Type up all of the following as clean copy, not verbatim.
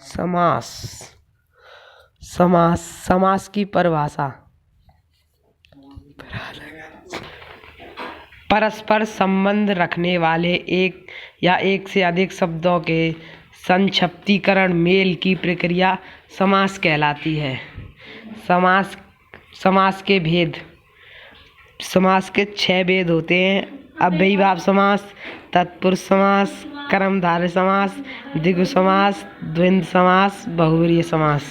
समास। समास समास की परिभाषा परस्पर संबंध रखने वाले एक या एक से अधिक शब्दों के संक्षिप्तीकरण मेल की प्रक्रिया समास कहलाती है। समास समास के भेद। समास के 6 भेद होते हैं। अव्ययीभाव समास, तत्पुरुष समास, कर्मधारय समास, द्विगु समास, द्वंद्व समास, बहुव्रीहि समास।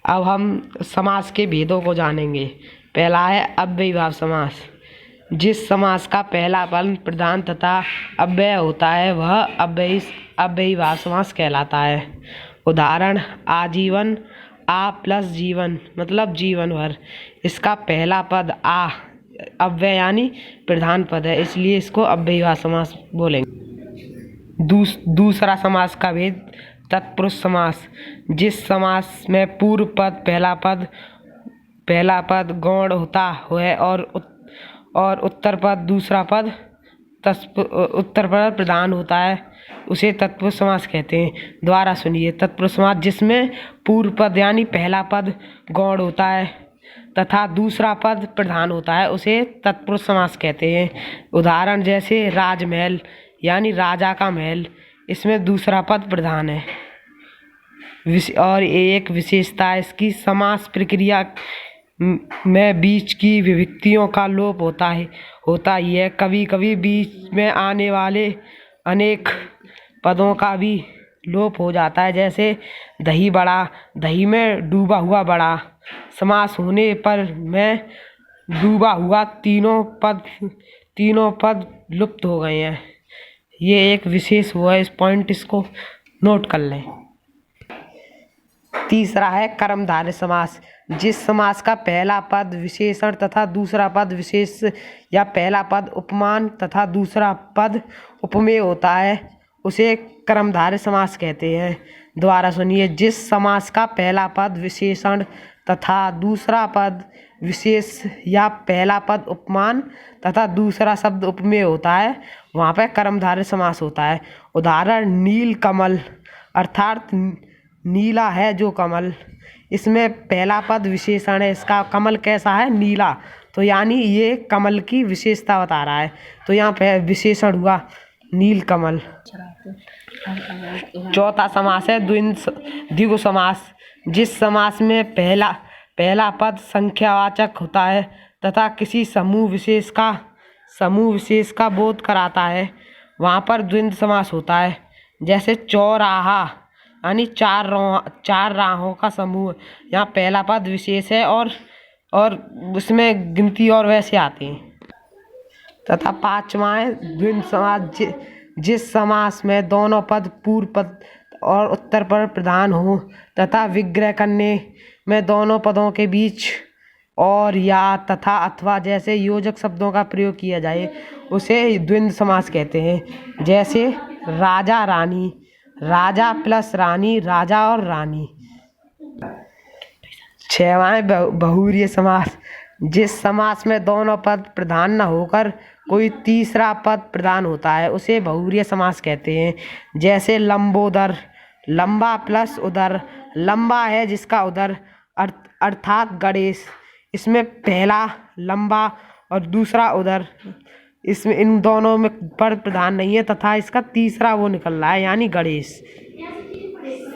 अब हम समास के भेदों को जानेंगे। पहला है अव्ययीभाव समास। जिस समास का पहला पद प्रधान तथा अव्यय होता है वह अव्ययीभाव समास कहलाता है। उदाहरण आजीवन, आ प्लस जीवन मतलब जीवन भर। इसका पहला पद आ अव्यय यानी प्रधान पद है, इसलिए इसको अव्ययीभाव समास बोलेंगे। दूसरा समास का भेद तत्पुरुष समास। जिस समास में पूर्व पद पहला पद गौण होता है और उत्तर पद दूसरा पद उत्तर पद प्रधान होता है उसे तत्पुरुष समास कहते हैं। दोबारा सुनिए। तत्पुरुष समास जिसमें पूर्व पद यानी पहला पद गौण होता है तथा दूसरा पद प्रधान होता है उसे तत्पुरुष समास कहते हैं। उदाहरण जैसे राजमहल यानी राजा का महल, इसमें दूसरा पद प्रधान है। और एक विशेषता है इसकी, समास प्रक्रिया में बीच की विभक्तियों का लोप होता ही है। कभी कभी बीच में आने वाले अनेक पदों का भी लोप हो जाता है, जैसे दही बड़ा, दही में डूबा हुआ बड़ा। समास होने पर में डूबा हुआ तीनों पद लुप्त हो गए हैं। ये एक विशेष वो है, इस पॉइंट इसको नोट कर लें। तीसरा है कर्मधारय समास। जिस समास का पहला पद विशेषण तथा दूसरा पद विशेष या पहला पद उपमान तथा दूसरा पद उपमेय होता है उसे कर्मधारय समास कहते हैं। दोबारा सुनिए। जिस समास का पहला पद विशेषण तथा दूसरा पद विशेष या पहला पद उपमान तथा दूसरा शब्द उपमेय होता है वहाँ पर कर्मधारय समास होता है। उदाहरण नील कमल अर्थात नीला है जो कमल, इसमें पहला पद विशेषण है। इसका कमल कैसा है? नीला, तो यानी ये कमल की विशेषता बता रहा है, तो यहाँ पे विशेषण हुआ नील कमल। चौथा समास है द्विगु समास। जिस समास में पहला पद संख्यावाचक होता है तथा किसी समूह विशेष का बोध कराता है वहाँ पर द्वंद्व समास होता है। जैसे चौराहा यानी चार राहों का समूह, यहाँ पहला पद विशेष है और उसमें गिनती और वैसे आते हैं। तथा पांचवा है द्वंद्व समास। जिस समास में दोनों पद पूर्व पद और उत्तर पद प्रधान हो तथा विग्रह करने में दोनों पदों के बीच और या तथा अथवा जैसे योजक शब्दों का प्रयोग किया जाए उसे द्वंद्व समास कहते हैं। जैसे राजा रानी, राजा प्लस रानी, राजा और रानी। 6वां बहुव्रीहि समास। जिस समास में दोनों पद प्रधान न होकर कोई तीसरा पद प्रधान होता है उसे बहुव्रीहि समास कहते हैं। जैसे लंबोदर, लंबा प्लस उदर, लंबा है जिसका उदर अर्थात गणेश, इसमें पहला लंबा और दूसरा उदर, इसमें इन दोनों में पद प्रधान नहीं है तथा इसका तीसरा वो निकल रहा है यानी गणेश।